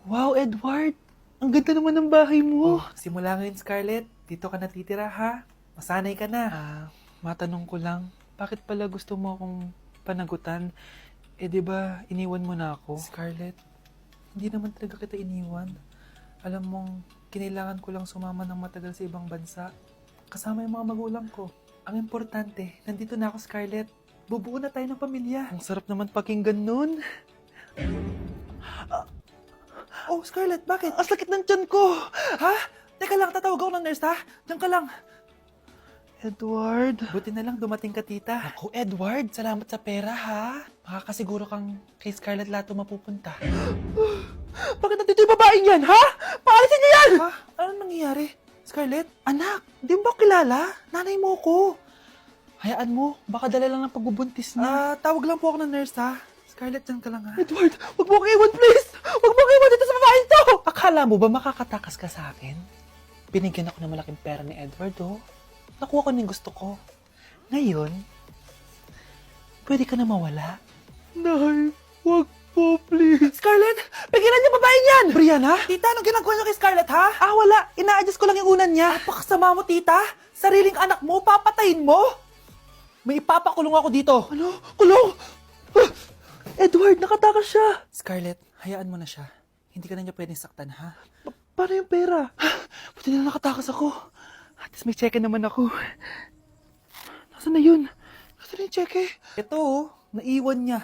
Wow, Edward! Ang ganda naman ng bahay mo. Simula ngayon, Scarlett, dito ka natitira, ha? Masanay ka na. Matanong ko lang, bakit pala gusto mo akong panagutan? Eh, di ba, iniwan mo na ako? Scarlett, hindi naman talaga kita iniwan. Alam mong, kinailangan ko lang sumama ng matagal sa ibang bansa. Kasama yung mga magulang ko. Ang importante, nandito na ako, Scarlett. Bubuo na tayo ng pamilya. Ang sarap naman pakinggan nun. Oh, Scarlett, bakit? Ang sakit ng tiyan ko! Ha? Teka lang, tatawag ako ng nurse, ha? Diyan ka lang. Edward. Buti na lang dumating ka, tita. Ako, Edward, salamat sa pera, ha? Makakasiguro kang kay Scarlett Lato mapupunta. Bakit nandito yung babaeng yan, ha? Paalisin niyo yan! Ha? Ano nangyayari? Scarlett? Anak, di mo ba kilala? Nanay mo ko. Hayaan mo, baka dala lang ng pagbubuntis niya. Tawag lang po ako ng nurse, ha? Scarlett, diyan ka lang, ha? Edward, wag mo ko iwan, please! Wag mo ko iwan dito sa babaeng to! Akala mo ba makakatakas ka sa akin? Binigyan ako ng malaking pera ni Edward, oh. Nakuha ko ng gusto ko. Ngayon, pwede ka na mawala. Nay, wag po, please. Scarlett, pigilan niyo babaeng yan! Brianna? Tita, anong ginagawa niyo kay Scarlett, ha? Wala. Ina-adjust ko lang yung unan niya. Napakasama mo, tita. Sariling anak mo, papatayin mo. May ipapakulong ako dito. Ano? Kulong! Edward, nakatakas siya. Scarlett, hayaan mo na siya. Hindi ka na niya pwedeng saktan, ha? Paano yung pera? Buti na nakatakas ako. At least may cheque naman ako. Nasaan na yun? Nasaan na yung cheque? Ito, naiwan niya.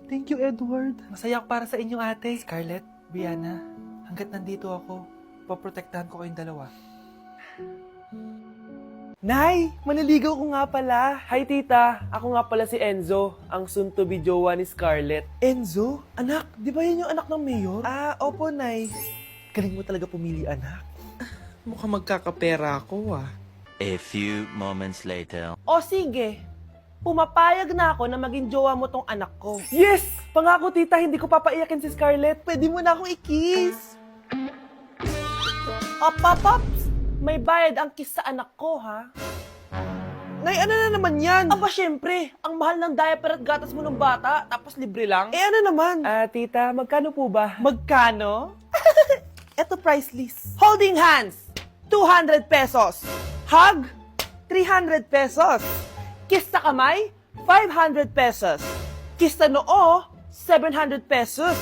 Thank you, Edward. Masaya ako para sa inyo, ate. Scarlett, Brianna, hanggat nandito ako, poprotektahan ko kayong dalawa. Nay, maniligaw ko nga pala. Hi tita, ako nga pala si Enzo, ang soon-to-be jowa ni Scarlett. Enzo? Anak, di ba yan yung anak ng mayor? Opo, Nay. Galing mo talaga pumili, anak. Mukhang magkakapera ako, A few moments later. O sige, pumapayag na ako na maging jowa mo tong anak ko. Yes! Pangako tita, hindi ko papaiyakin si Scarlett. Pwede mo na akong i-kiss. Paps! May bayad ang kiss sa anak ko, ha? Nay, ano na naman yan? Aba, syempre, ang mahal ng diaper at gatas mo ng bata, tapos libre lang. ano naman? Tita, magkano po ba? Magkano? Eto price list. Holding hands, 200 pesos. Hug, 300 pesos. Kiss sa kamay, 500 pesos. Kiss sa noo, 700 pesos.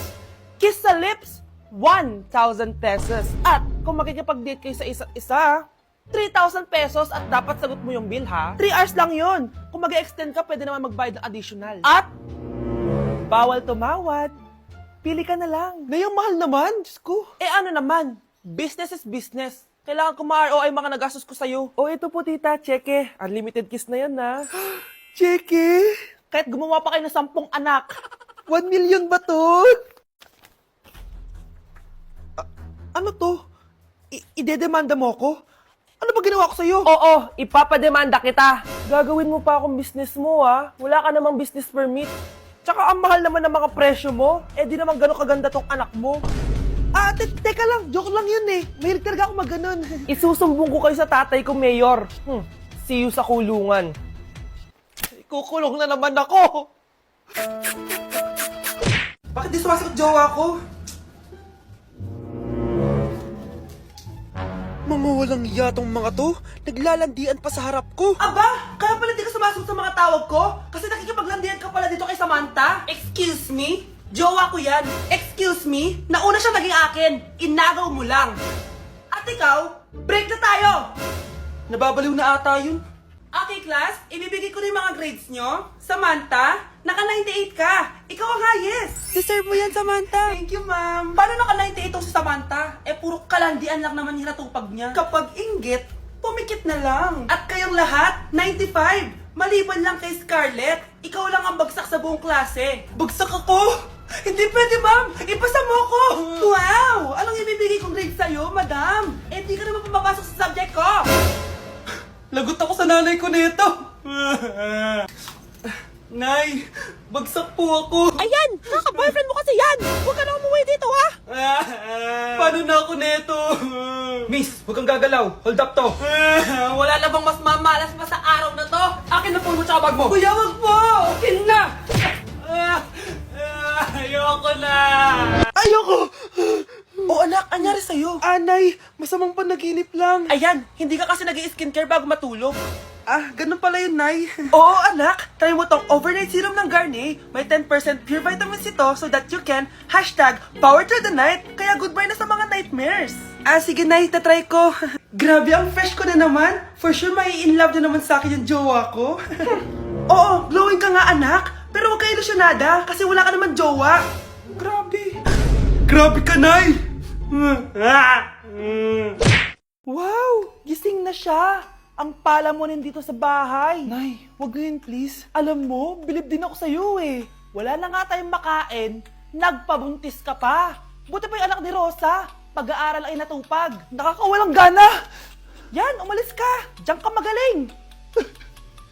Kiss sa lips, 1,000 pesos. At kung makikipag-date kayo sa isa't isa, 3,000 pesos at dapat sagot mo yung bill, ha? 3 hours lang yon. Kung mag-extend ka, pwede naman magbayad ng additional. At bawal tumawad. Pili ka na lang. Nay, ang mahal naman. Diyos ko. Ano naman? Business is business. Kailangan ko ma-ROI mga nagastos ko sa'yo. Ito po, tita. Cheque. Unlimited kiss na yan, na. Cheque? Kahit gumawa pa kayo ng 10 anak. 1 million ba to? Ano to? Idedemanda mo ko? Ano ba ginawa ko sa'yo? Oo, ipapademanda kita. Gagawin mo pa akong business mo, ha? Wala ka namang business permit. Tsaka ang mahal naman ng mga presyo mo. Di naman gano'ng kaganda tong anak mo. Teka lang. Joke lang yun eh. Mahilig talaga ako maganon. Isusumbong ko kayo sa tatay ko, Mayor. See you sa kulungan. Kukulong na naman ako. Bakit di sumasagot jowa ko? Mga walang iya tong mga to. Naglalandian pa sa harap ko. Aba, kaya pala di ka sumasagot sa mga tawag ko? Kasi nakikipaglandian ka pala dito kay Samantha? Excuse me? Jowa ko yan. Excuse me? Nauna siya naging akin. Inagaw mo lang. At ikaw, break na tayo! Nababaliw na ata yun. Okay, class, ibibigay ko na yung mga grades nyo. Samantha, naka-98 ka. Ikaw ang highest. Deserve mo yan, Samantha. Thank you, ma'am. Paano naka-98 itong si Samantha? Puro kalandian lang naman hinatupag niya. Kapag inggit, pumikit na lang. At kayong lahat, 95. Maliban lang kay Scarlett, ikaw lang ang bagsak sa buong klase. Bagsak ako? Hindi pwede, ma'am! Ipasa mo ko! Wow! Anong ibibigay kong grade sa'yo, madam? Di ka naman pumapasok sa subject ko! Lagot ako sa nanay ko nito. Nay, bagsak po ako. Ayan! Kaka-boyfriend mo kasi yan! Huwag ka na umuwi dito, ha? Paano na ako nito? Miss, huwag kang gagalaw. Hold up to. Wala na bang mas mamalas pa sa araw na to? Akin na phone mo tsaka bag mo. Kuya, wag po. Akin na! Ayoko na. Ayoko. to? Nay, masamang panaginip lang. Ayan, hindi ka kasi nag-i-skincare bago matulog. Ganun pala yun, Nay. Oo, anak. Try mo tong overnight serum ng Garnier. May 10% pure vitamins ito so that you can #power through the night. Kaya goodbye na sa mga nightmares. Sige, Nay. Tatry ko. Grabe, ang fresh ko na naman. For sure, may in love na naman sa akin yung jowa ko. Oo, glowing ka nga, anak. Pero huwag ka ilusyonada kasi wala ka naman jowa. Grabe. Grabe ka, Nay. Wow, gising na siya. Ang pala mo nandito sa bahay. Nay, wag ganyan please. Alam mo, bilib din ako sa'yo eh. Wala na nga tayong makain, nagpabuntis ka pa. Buti pa yung anak ni Rosa, pag-aaral ang inatupag. Nakakawalang gana! Yan, umalis ka. Diyan ka magaling.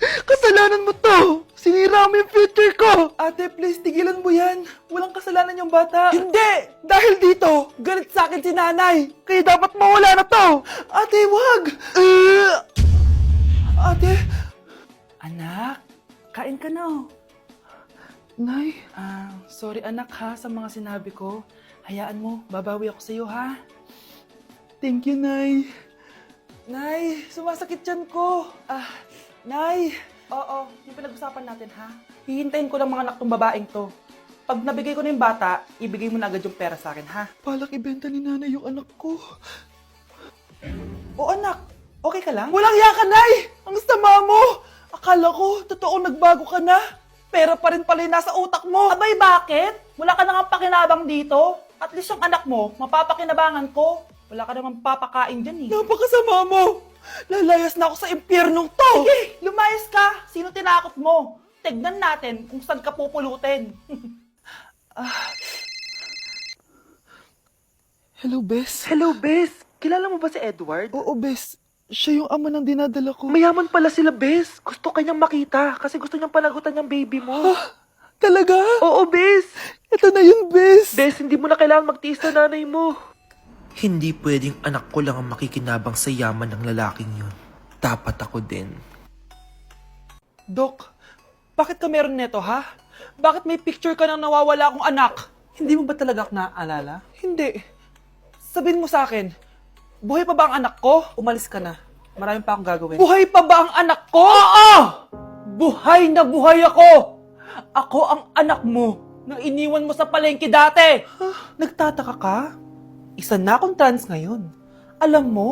Kasalanan mo to! Sinira mo yung future ko! Ate, please, tigilan mo yan. Walang kasalanan yung bata. Hindi! Dahil dito, galit sa akin si nanay. Kaya dapat mawala na to! Ate, wag! Ate! Anak, kain ka na. Nay, Sorry anak ha sa mga sinabi ko. Hayaan mo, babawi ako sa'yo ha. thank you, Nay. Nay, sumasakit yan ko. Nay. Oo, yung pinag-usapan natin ha. Hihintayin ko ng mga anak tong babaeng to. Pag nabigay ko na yung bata, ibigay mo na agad yung pera sa akin ha. Palak ibenta ni nanay yung anak ko. O anak, okay ka lang? Walang hiya ka, Nay! Ang sama mo! Akala ko, totoong nagbago ka na. Pera pa rin pala yung nasa utak mo. Abay, bakit? Wala ka nang pakinabang dito. At least yung anak mo, mapapakinabangan ko. Wala ka namang papakain dyan eh. Napakasama mo! Lalayas na ako sa impyernong to! Sige, lumayas ka. Sino tinakot mo? Tignan natin kung saan ka pupulutin. Hello, Bes. Hello, Bes. Kilala mo ba si Edward? Oo, Bes. Siya yung ama ng dinadala ko. Mayaman pala sila, Bes. Gusto kanyang makita kasi gusto niyang panagutan yung baby mo. Talaga? Oo, Bes. Ito na yun, Bes. Bes, hindi mo na kailangan magtiis na nanay mo. Hindi pwedeng anak ko lang ang makikinabang sa yaman ng lalaking yun. Dapat ako din. Dok, bakit ka meron neto, ha? Bakit may picture ka ng nawawala akong anak? Hindi mo ba talaga ako naaalala? Hindi. Sabihin mo sa akin, buhay pa ba ang anak ko? Umalis ka na. Marami pa akong gagawin. Buhay pa ba ang anak ko? Oo! Buhay na buhay ako! Ako ang anak mo na iniwan mo sa palengke dati! Nagtataka ka? Isa na akong trans ngayon. Alam mo,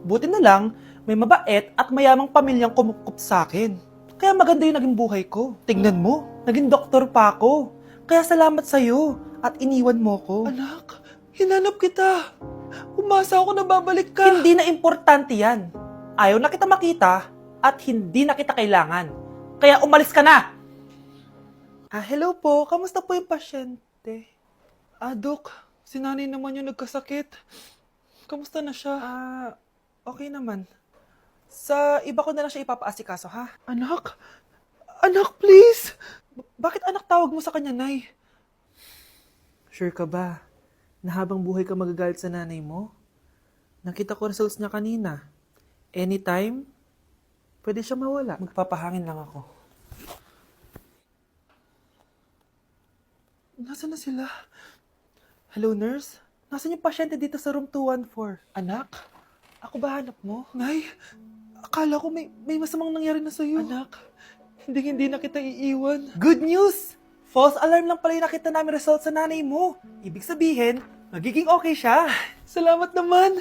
buti na lang, may mabait at mayamang pamilyang kumukup sa akin. Kaya maganda yung naging buhay ko. Tingnan mo, naging doktor pa ako. Kaya salamat sa'yo at iniwan mo ko. Anak, hinanap kita. Umasa ako na babalik ka. Hindi na importante yan. Ayaw na kita makita at hindi na kita kailangan. Kaya umalis ka na! Hello po. Kamusta po yung pasyente? Dok, si nanay naman yung nagkasakit. Kamusta na siya? Okay naman. Sa iba ko na lang siya ipapaasikaso, ha? Anak? Anak, please! Bakit anak tawag mo sa kanya, Nay? Sure ka ba na habang buhay ka magagalit sa nanay mo? Nakita ko results niya kanina. Anytime, pwede siya mawala. Magpapahangin lang ako. Nasaan na sila? Hello, nurse? Nasaan yung pasyente dito sa room 214? Anak? Ako ba hanap mo? Nay, akala ko may masamang nangyari na sa'yo. Anak, hindi na kita iiwan. Good news! False alarm lang pala yung nakita namin results sa nanay mo. Ibig sabihin, magiging okay siya. Salamat naman.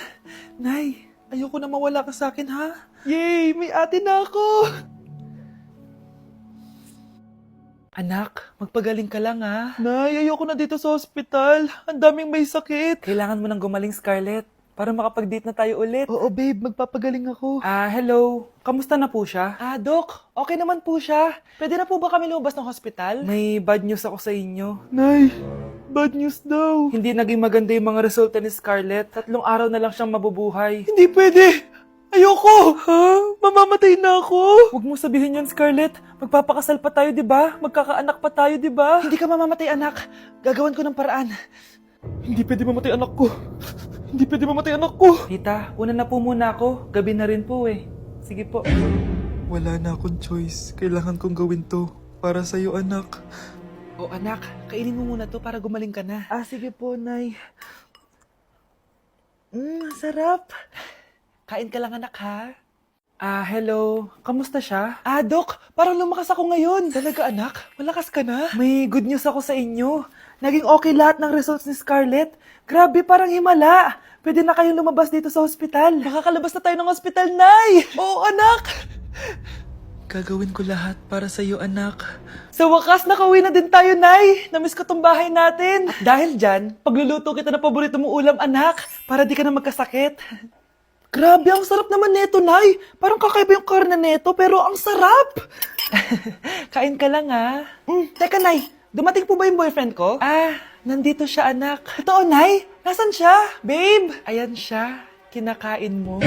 Nay, ayoko na mawala ka sa akin, ha? Yay! May ate na ako! Anak, magpagaling ka lang, ha? Nay, ayoko na dito sa ospital. Ang daming may sakit. Kailangan mo nang gumaling, Scarlett, para makapag-date na tayo ulit. Oo, babe. Magpapagaling ako. Hello. Kamusta na po siya? Doc. Okay naman po siya. Pwede na po ba kami lumabas ng hospital? May bad news ako sa inyo. Nay, bad news daw. Hindi naging maganda yung mga resulta ni Scarlett. 3 araw na lang siyang mabubuhay. Hindi pwede. Ayoko! Ha? Mamamatay na ako! Huwag mo sabihin yun, Scarlett. Magpapakasal pa tayo, di ba? Magkakaanak pa tayo, di ba? Hindi ka mamamatay, anak. Gagawan ko ng paraan. Hindi pwede mamatay anak ko. Hindi pwede mamatay anak ko. Tita, una na po muna ako. Gabi na rin po eh. Sige po. Wala na akong choice. Kailangan kong gawin to. Para sa'yo, anak. O anak, kainin mo muna to para gumaling ka na. Sige po, Nay. Sarap. Kain ka lang, anak, ha? Hello. Kamusta siya? Dok, parang lumakas ako ngayon. Talaga, anak? Malakas ka na? May good news ako sa inyo. Naging okay lahat ng results ni Scarlett. Grabe, parang himala. Pwede na kayong lumabas dito sa hospital. Makakalabas na tayo ng hospital, Nay! Oo, anak! Gagawin ko lahat para sa iyo, anak. Sa wakas, nakauwi na din tayo, Nay. Namiss ko tong bahay natin. At dahil dyan, pagluluto kita ng paborito mong ulam, anak, para di ka na magkasakit. Grabe, ang sarap naman neto, Nay. Parang kakaiba yung karne neto, pero ang sarap. Kain ka lang, ha? Teka, Nay. Dumating po ba yung boyfriend ko? Nandito siya, anak. Totoo, Nay? Nasaan siya? Babe! Ayan siya. Kinakain mo.